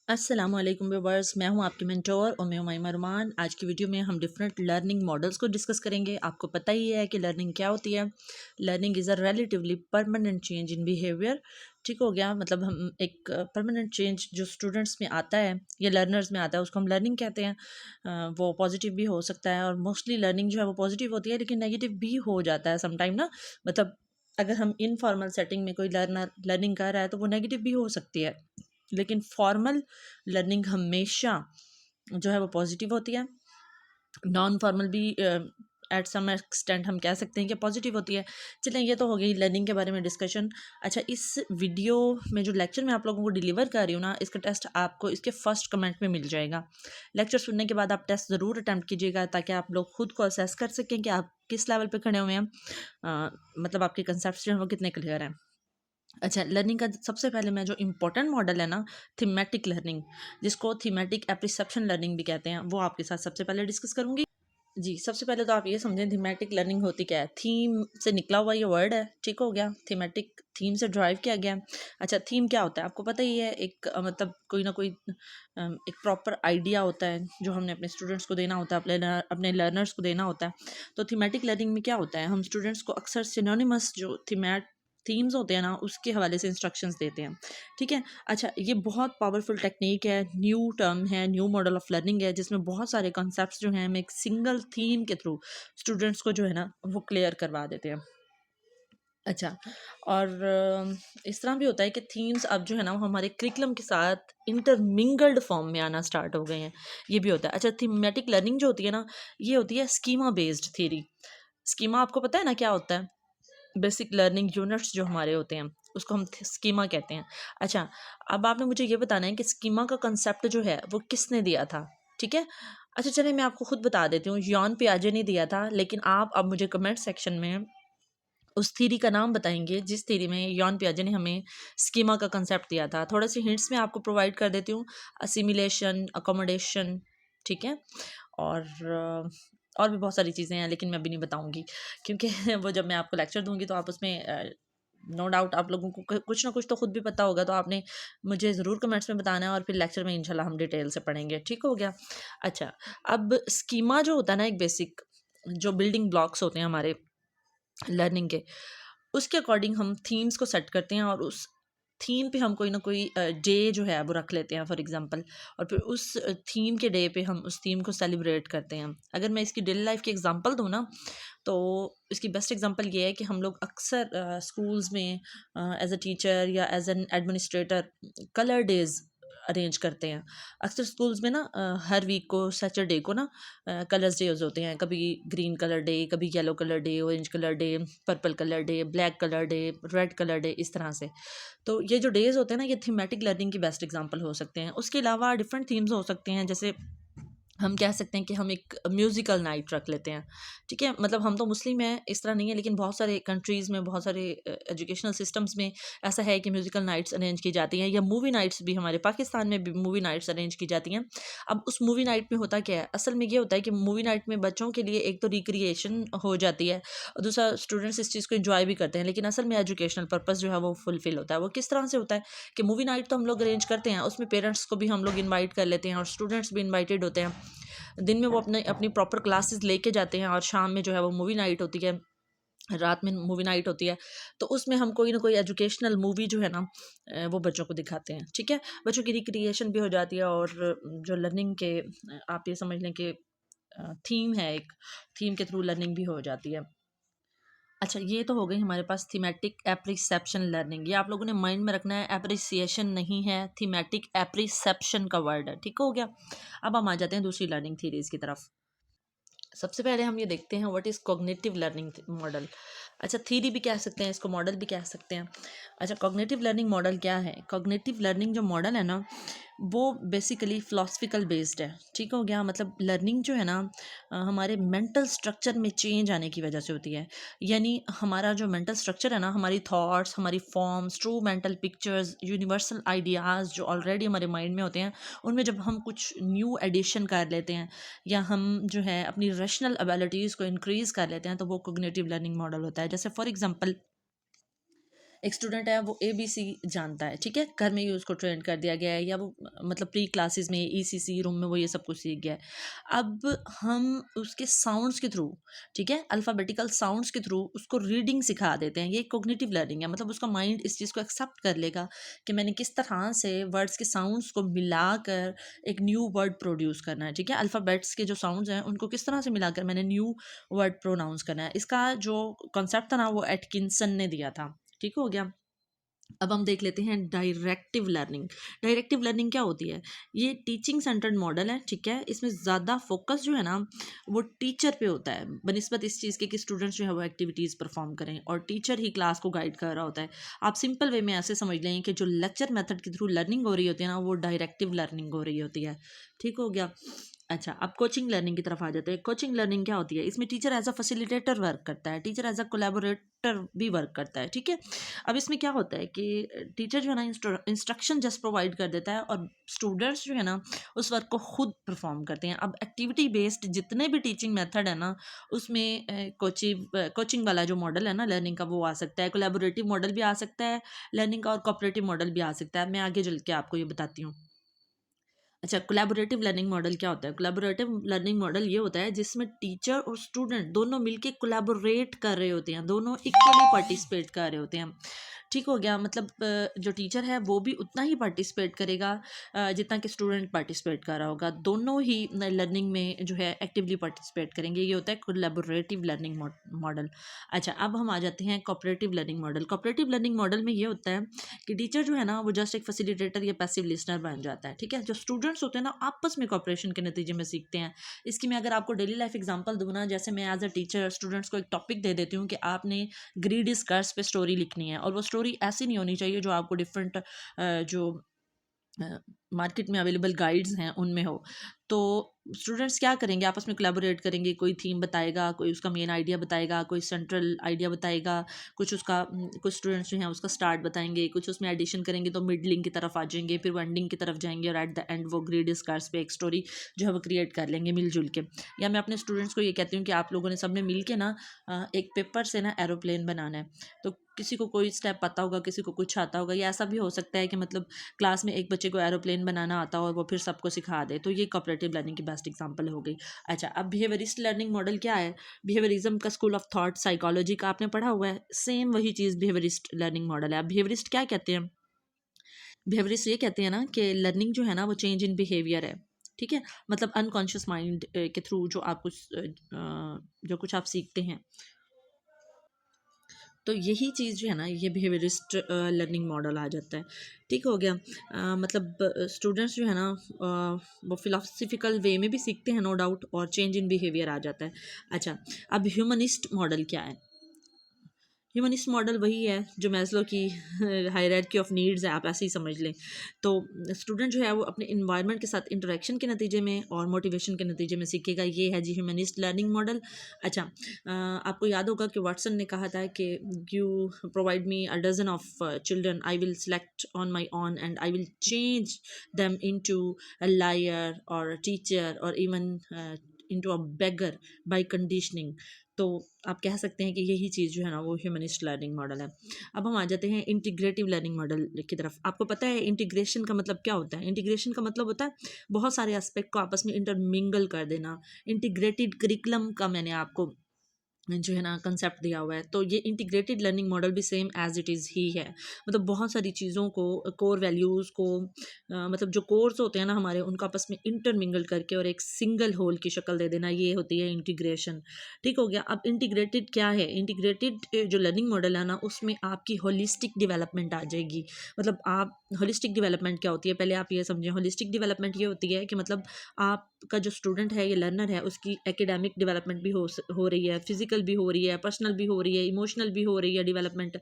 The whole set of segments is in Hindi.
अस्सलामुअलैकुम व्यूअर्स, मैं हूं आपकी मेंटोर और मैं हूं माइमा रुमान। आज की वीडियो में हम डिफरेंट लर्निंग मॉडल्स को डिस्कस करेंगे। आपको पता ही है कि लर्निंग क्या होती है। Learning is a relatively permanent change in behaviour. ठीक हो गया, मतलब हम एक परमानेंट चेंज जो स्टूडेंट्स में आता है या लर्नर्स में आता है उसको हम लर्निंग कहते हैं। वो पॉजिटिव भी हो सकता है और मोस्टली लर्निंग जो है वो पॉजिटिव होती है, लेकिन नेगेटिव भी हो जाता है समटाइम ना। मतलब अगर हम इनफॉर्मल सेटिंग में कोई लर्नर लर्निंग कर रहा है तो वो नेगेटिव भी हो सकती है, लेकिन फॉर्मल लर्निंग हमेशा जो है वो पॉजिटिव होती है। नॉन फॉर्मल भी एट सम एक्सटेंट हम कह सकते हैं कि पॉजिटिव होती है। चलें, ये तो हो गई लर्निंग के बारे में डिस्कशन। अच्छा, इस वीडियो में जो लेक्चर मैं आप लोगों को डिलीवर कर रही हूँ ना, इसका टेस्ट आपको इसके फर्स्ट कमेंट में मिल जाएगा। लेक्चर सुनने के बाद आप टेस्ट ज़रूर अटैम्प्ट कीजिएगा ताकि आप लोग खुद को असेस कर सकें कि आप किस लेवल पे खड़े हुए हैं। मतलब आपके कंसेप्ट जो हैं वो कितने क्लियर हैं। अच्छा, लर्निंग का सबसे पहले मैं जो इम्पोर्टेंट मॉडल है ना, थीमेटिक लर्निंग, जिसको थीमेटिक एप्रिसेप्शन लर्निंग भी कहते हैं, वो आपके साथ सबसे पहले डिस्कस करूंगी। जी, सबसे पहले तो आप ये समझें थीमेटिक लर्निंग होती क्या है। थीम से निकला हुआ ये वर्ड है, ठीक हो गया। थीमेटिक थीम से ड्राइव किया गया है। अच्छा, थीम क्या होता है आपको पता ही है। एक मतलब कोई ना कोई एक प्रॉपर आइडिया होता है जो हमने अपने स्टूडेंट्स को देना होता है, अपने लर्नर्स को देना होता है। तो थीमेटिक लर्निंग में क्या होता है, हम स्टूडेंट्स को अक्सर सिनोनिमस जो थीम्स होते हैं ना, उसके हवाले से इंस्ट्रक्शंस देते हैं। ठीक है। अच्छा, ये बहुत पावरफुल टेक्निक है, न्यू टर्म है, न्यू मॉडल ऑफ लर्निंग है, जिसमें बहुत सारे कॉन्सेप्ट्स जो हैं हम एक सिंगल थीम के थ्रू स्टूडेंट्स को जो है ना वो क्लियर करवा देते हैं। अच्छा, और इस तरह भी होता है कि थीम्स अब जो है ना वो हमारे करिकुलम के साथ इंटरमिंगल्ड फॉर्म में आना स्टार्ट हो गए हैं। ये भी होता है। अच्छा, थीमेटिक लर्निंग जो होती है ना, ये होती है स्कीमा बेस्ड थ्योरी। स्कीमा आपको पता है ना क्या होता है। बेसिक लर्निंग यूनिट्स जो हमारे होते हैं उसको हम स्कीमा कहते हैं। अच्छा, अब आपने मुझे ये बताना है कि स्कीमा का कंसेप्ट जो है वो किसने दिया था। ठीक है। अच्छा, चलिए मैं आपको खुद बता देती हूँ। यॉन पियाजे ने दिया था, लेकिन आप अब मुझे कमेंट सेक्शन में उस थ्योरी का नाम बताएंगे जिस थ्योरी में यॉन पियाजे ने हमें स्कीमा का कंसेप्ट दिया था। थोड़े से हिंट्स मैं आपको प्रोवाइड कर देती हूँ। असिमिलेशन, अकोमोडेशन, ठीक है, और भी बहुत सारी चीज़ें हैं, लेकिन मैं अभी नहीं बताऊंगी क्योंकि वो जब मैं आपको लेक्चर दूंगी तो आप उसमें नो डाउट आप लोगों को कुछ ना कुछ तो खुद भी पता होगा, तो आपने मुझे ज़रूर कमेंट्स में बताना है और फिर लेक्चर में इंशाल्लाह हम डिटेल से पढ़ेंगे। ठीक हो गया। अच्छा, अब स्कीमा जो होता है ना, एक बेसिक जो बिल्डिंग ब्लॉक्स होते हैं हमारे लर्निंग के, उसके अकॉर्डिंग हम थीम्स को सेट करते हैं और उस थीम पे हम कोई ना कोई डे जो है वो रख लेते हैं फॉर एग्जांपल, और फिर उस थीम के डे पे हम उस थीम को सेलिब्रेट करते हैं। अगर मैं इसकी डेली लाइफ की एग्जांपल दूँ ना, तो इसकी बेस्ट एग्जांपल ये है कि हम लोग अक्सर स्कूल्स में एज अ टीचर या as an administrator colour days arrange करते हैं। अक्सर स्कूल्स में ना हर वीक को सैटरडे को ना कलर्स डेज होते हैं। कभी ग्रीन कलर डे, कभी yellow colour day, orange colour day, purple colour day, black colour day, red colour day, इस तरह से। तो ये जो डेज होते हैं ना, ये थीमेटिक लर्निंग की बेस्ट एग्जांपल हो सकते हैं। उसके अलावा डिफरेंट थीम्स हो सकते हैं, जैसे हम कह सकते हैं कि हम एक म्यूज़िकल नाइट रख लेते हैं। ठीक है, मतलब हम तो मुस्लिम हैं, इस तरह नहीं है, लेकिन बहुत सारे कंट्रीज़ में, बहुत सारे एजुकेशनल सिस्टम्स में ऐसा है कि म्यूज़िकल नाइट्स अरेंज की जाती हैं, या मूवी नाइट्स भी हमारे पाकिस्तान में भी मूवी नाइट्स अरेंज की जाती हैं। अब उस मूवी नाइट में होता क्या है, असल में ये होता है कि मूवी नाइट में बच्चों के लिए एक तो रिक्रिएशन हो जाती है और दूसरा स्टूडेंट्स इस चीज़ को एंजॉय भी करते हैं, लेकिन असल में एजुकेशनल पर्पस जो है वो फुलफिल होता है। वो किस तरह से होता है कि मूवी नाइट तो हम लोग अरेंज करते हैं, उसमें पेरेंट्स को भी हम लोग इन्वाइट कर लेते हैं और स्टूडेंट्स भी इन्वाइटेड होते हैं। दिन में वो अपने अपनी प्रॉपर क्लासेस लेके जाते हैं और शाम में जो है वो मूवी नाइट होती है, रात में मूवी नाइट होती है। तो उसमें हम कोई ना कोई एजुकेशनल मूवी जो है ना वो बच्चों को दिखाते हैं। ठीक है, बच्चों की रिक्रिएशन भी हो जाती है और जो लर्निंग के आप ये समझ लें कि थीम है, एक थीम के थ्रू लर्निंग भी हो जाती है। अच्छा, ये तो हो गई हमारे पास थीमेटिक एप्रिसेप्शन लर्निंग। ये आप लोगों ने माइंड में रखना है, एप्रिसिएशन नहीं है, थीमेटिक एप्रिसेप्शन का वर्ड है। ठीक हो गया। अब हम आ जाते हैं दूसरी लर्निंग थीरीज की तरफ। सबसे पहले हम ये देखते हैं what is cognitive learning model. अच्छा, थीरी भी कह सकते हैं इसको, मॉडल भी कह सकते हैं। अच्छा, कॉग्निटिव लर्निंग मॉडल क्या है। कॉग्निटिव लर्निंग जो मॉडल है ना, वो बेसिकली फ़िलासफ़िकल बेस्ड है। ठीक हो गया, मतलब लर्निंग जो है ना हमारे मेंटल स्ट्रक्चर में चेंज आने की वजह से होती है। यानी हमारा जो मेंटल स्ट्रक्चर है ना, हमारी थॉट्स, हमारी forms, true mental pictures, universal ideas जो ऑलरेडी हमारे माइंड में होते हैं, उनमें जब हम कुछ न्यू एडिशन कर लेते हैं या हम जो है अपनी रैशनल एबिलिटीज़ को इंक्रीज़ कर लेते हैं, तो वो कॉग्निटिव लर्निंग मॉडल होता है। जैसे फॉर एग्जांपल एक स्टूडेंट है वो ABC जानता है, ठीक है, घर में ही उसको ट्रेन कर दिया गया है, या वो मतलब प्री क्लासेस में ECC रूम में वो ये सब कुछ सीख गया है। अब हम उसके साउंड्स के थ्रू, ठीक है, अल्फ़ाबेटिकल साउंड्स के थ्रू उसको रीडिंग सिखा देते हैं। ये कॉग्निटिव लर्निंग है, मतलब उसका माइंड इस चीज़ को एक्सेप्ट कर लेगा कि मैंने किस तरह से वर्ड्स के साउंड्स को मिलाकर एक न्यू वर्ड प्रोड्यूस करना है, ठीक है, अल्फ़ाबेट्स के जो साउंड्स हैं उनको किस तरह से मिलाकर मैंने न्यू वर्ड प्रोनाउंस करना है। इसका जो कॉन्सेप्ट था ना वो एटकिंसन ने दिया था, ठीक हो गया। अब हम देख लेते हैं डायरेक्टिव लर्निंग। डायरेक्टिव लर्निंग क्या होती है? ये टीचिंग सेंटर्ड मॉडल है, ठीक है, इसमें ज़्यादा फोकस जो है ना वो टीचर पे होता है बनिस्बत इस चीज़ के कि स्टूडेंट्स जो है वो एक्टिविटीज़ परफॉर्म करें, और टीचर ही क्लास को गाइड कर रहा होता है। आप सिंपल वे में ऐसे समझ लें कि जो लेक्चर मेथड के थ्रू लर्निंग हो रही होती है ना वो डायरेक्टिव लर्निंग हो रही होती है, ठीक हो गया। अच्छा, अब कोचिंग लर्निंग की तरफ आ जाते हैं। कोचिंग लर्निंग क्या होती है? इसमें teacher as a facilitator work करता है, टीचर एज अ कोलैबोरेटर भी वर्क करता है, ठीक है। अब इसमें क्या होता है कि टीचर जो है ना इंस्ट्रक्शन जस्ट प्रोवाइड कर देता है, और स्टूडेंट्स जो है ना उस वर्क को खुद परफॉर्म करते हैं। अब एक्टिविटी बेस्ड जितने भी टीचिंग मेथड है ना उसमें कोचिंग वाला जो मॉडल है ना लर्निंग का वो आ सकता है, कोलैबोरेटिव मॉडल भी आ सकता है लर्निंग का, और कोऑपरेटिव मॉडल भी आ सकता है। मैं आगे चल के आपको ये बताती हूँ। अच्छा, कोलैबोरेटिव लर्निंग मॉडल क्या होता है? कोलैबोरेटिव लर्निंग मॉडल ये होता है जिसमें टीचर और स्टूडेंट दोनों मिलके कोलैबोरेट कर रहे होते हैं, दोनों इक्वली पार्टिसिपेट कर रहे होते हैं, ठीक हो गया। मतलब जो टीचर है वो भी उतना ही पार्टिसिपेट करेगा जितना कि स्टूडेंट पार्टिसिपेट कर रहा होगा, दोनों ही लर्निंग में जो है एक्टिवली पार्टिसिपेट करेंगे। ये होता है कोलैबोरेटिव लर्निंग मॉडल। अच्छा, अब हम आ जाते हैं cooperative learning model. Cooperative learning model में ये होता है कि टीचर जो है ना वो जस्ट एक फैसिलिटेटर या पैसिव लिसनर बन जाता है, ठीक है। जो स्टूडेंट्स होते हैं ना आपस में कोऑपरेशन के नतीजे में सीखते हैं। इसकी मैं अगर आपको डेली लाइफ एग्जांपल दूँ ना, जैसे मैं एज अ टीचर स्टूडेंट्स को एक टॉपिक दे देती हूँ कि आपने ग्रीड इज कर्स पे स्टोरी लिखनी है, और वो स्टोरी ऐसी नहीं होनी चाहिए जो आपको डिफरेंट जो मार्केट में अवेलेबल गाइड्स हैं उनमें हो। तो स्टूडेंट्स क्या करेंगे, आपस में कोलैबोरेट करेंगे, कोई थीम बताएगा, कोई उसका मेन आइडिया बताएगा, कोई सेंट्रल आइडिया बताएगा, कुछ उसका कुछ स्टूडेंट्स जो हैं उसका स्टार्ट बताएंगे, कुछ उसमें एडिशन करेंगे तो मिडलिंग की तरफ आ जाएंगे, फिर वो एंडिंग की तरफ जाएंगे, और एट द एंड वो ग्रेड स्कार्स पे एक स्टोरी जो है वो क्रिएट कर लेंगे मिलजुल के। या मैं अपने स्टूडेंट्स को ये कहती हूँ कि आप लोगों ने सबने मिल के ना एक पेपर से ना एरोप्लेन बनाना है। तो किसी को कोई स्टेप पता होगा, किसी को कुछ आता होगा, या ऐसा भी हो सकता है कि मतलब क्लास में एक बच्चे को एरोप्लेन बनाना आता हो और वो फिर सबको सिखा दे, तो ये कोऑपरेटिव लर्निंग की बेस्ट एग्जांपल हो गई। अच्छा, अब बिहेवियरिस्ट लर्निंग मॉडल क्या है? बिहेवियरिज्म का स्कूल ऑफ थॉट साइकोलॉजी का आपने पढ़ा हुआ है, सेम वही चीज़ बिहेवियरिस्ट लर्निंग मॉडल है। अब बिहेवियरिस्ट क्या कहते हैं? बिहेवियरिस्ट ये कहते हैं ना कि लर्निंग जो है ना वो चेंज इन बिहेवियर है, ठीक है, मतलब अनकॉन्शियस माइंड के थ्रू जो आप कुछ जो कुछ आप सीखते हैं, तो यही चीज़ जो है ना ये बिहेवियरिस्ट लर्निंग मॉडल आ जाता है, ठीक हो गया। मतलब स्टूडेंट्स जो है ना वो फिलोसफिकल वे में भी सीखते हैं नो डाउट, और चेंज इन बिहेवियर आ जाता है। अच्छा, अब ह्यूमनिस्ट मॉडल क्या है? ह्यूमनिस्ट मॉडल वही है जो मैस्लो की हायरार्की ऑफ नीड्स है, आप ऐसे ही समझ लें। तो स्टूडेंट जो है वो अपने इन्वायरमेंट के साथ इंटरेक्शन के नतीजे में और मोटिवेशन के नतीजे में सीखेगा, ये है जी ह्यूमनिस्ट लर्निंग मॉडल। अच्छा, आपको याद होगा कि वाटसन ने कहा था कि you provide me a dozen of children, I will select on my own and I will change them into a liar और अ टीचर और even into a beggar by conditioning. तो आप कह सकते हैं कि यही चीज़ जो है ना वो ह्यूमनिस्ट लर्निंग मॉडल है। अब हम आ जाते हैं इंटीग्रेटिव लर्निंग मॉडल की तरफ। आपको पता है इंटीग्रेशन का मतलब क्या होता है? इंटीग्रेशन का मतलब होता है बहुत सारे एस्पेक्ट को आपस में इंटरमिंगल कर देना। इंटीग्रेटेड करिकुलम का मैंने आपको जो है ना कंसेप्ट दिया हुआ है, तो ये इंटीग्रेटेड लर्निंग मॉडल भी सेम एज इट इज़ ही है। मतलब बहुत सारी चीज़ों को, कोर वैल्यूज़ को, मतलब जो कोर्स होते हैं ना हमारे उनको आपस में इंटरमिंगल करके और एक सिंगल होल की शक्ल दे देना, ये होती है इंटीग्रेशन, ठीक हो गया। अब इंटीग्रेटेड क्या है? इंटीग्रेटेड जो लर्निंग मॉडल है ना उसमें आपकी होलिस्टिक डेवलपमेंट आ जाएगी। मतलब आप होलिस्टिक डेवलपमेंट क्या होती है पहले आप ये समझें। होलिस्टिक डेवलपमेंट ये होती है कि मतलब आपका जो स्टूडेंट है, ये लर्नर है, उसकी एकेडमिक डेवलपमेंट भी हो रही है, फिजिकल भी हो रही है, पर्सनल भी हो रही है, इमोशनल भी हो रही है डेवलपमेंट।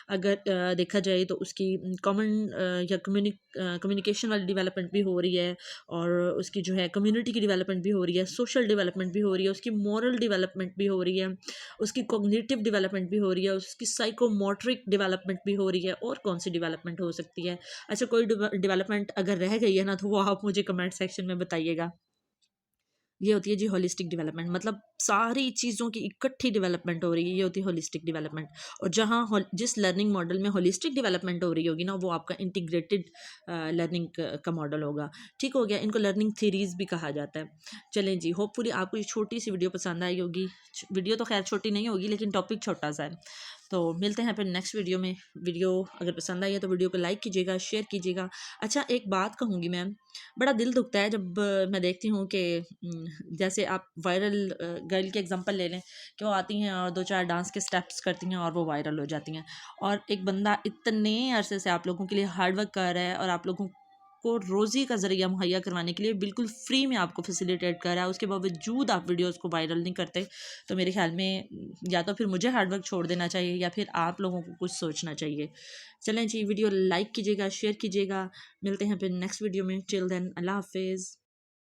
अगर देखा जाए तो उसकी कॉमन या कम्युनिकेशन वाली डेवलपमेंट भी हो रही है, और उसकी जो है कम्युनिटी की डेवलपमेंट भी हो रही है, सोशल डेवलपमेंट भी हो रही है, उसकी मॉरल डेवलपमेंट भी हो रही है, उसकी कॉग्निटिव डेवलपमेंट भी हो रही है, उसकी साइकोमोट्रिक डेवलपमेंट भी हो रही है, और कौन सी डेवलपमेंट हो सकती है? अच्छा, कोई डेवलपमेंट अगर रह गई है ना तो वो आप मुझे कमेंट सेक्शन में बताइएगा। ये होती है जी होलिस्टिक डेवलपमेंट, मतलब सारी चीज़ों की इकट्ठी डेवलपमेंट हो रही है, ये होती है होलिस्टिक डेवलपमेंट। और जहाँ जिस लर्निंग मॉडल में होलिस्टिक डेवलपमेंट हो रही होगी ना, वो आपका इंटीग्रेटेड लर्निंग का मॉडल होगा। ठीक हो गया, इनको लर्निंग थ्योरीज भी कहा जाता है। चलें जी, होपफुली आपको ये छोटी सी वीडियो पसंद आई होगी। वीडियो तो खैर छोटी नहीं होगी, लेकिन टॉपिक छोटा सा है। तो मिलते हैं फिर नेक्स्ट वीडियो में। वीडियो अगर पसंद आई है तो वीडियो को लाइक कीजिएगा, शेयर कीजिएगा। अच्छा, एक बात कहूँगी मैम, बड़ा दिल दुखता है जब मैं देखती हूँ कि जैसे आप वायरल गर्ल की एग्जांपल ले लें कि वो आती हैं और दो चार डांस के स्टेप्स करती हैं और वो वायरल हो जाती हैं। और एक बंदा इतने अरसे से आप लोगों के लिए हार्ड वर्क कर रहा है और आप लोगों को रोज़ी का ज़रिया मुहैया करवाने के लिए बिल्कुल फ्री में आपको फैसिलिटेट कर रहा है, उसके बावजूद आप वीडियोस को वायरल नहीं करते। तो मेरे ख्याल में या तो फिर मुझे हार्ड वर्क छोड़ देना चाहिए या फिर आप लोगों को कुछ सोचना चाहिए। चलें जी, वीडियो लाइक कीजिएगा, शेयर कीजिएगा। मिलते हैं फिर नेक्स्ट वीडियो में। टिल देन, अल्लाह हाफिज़।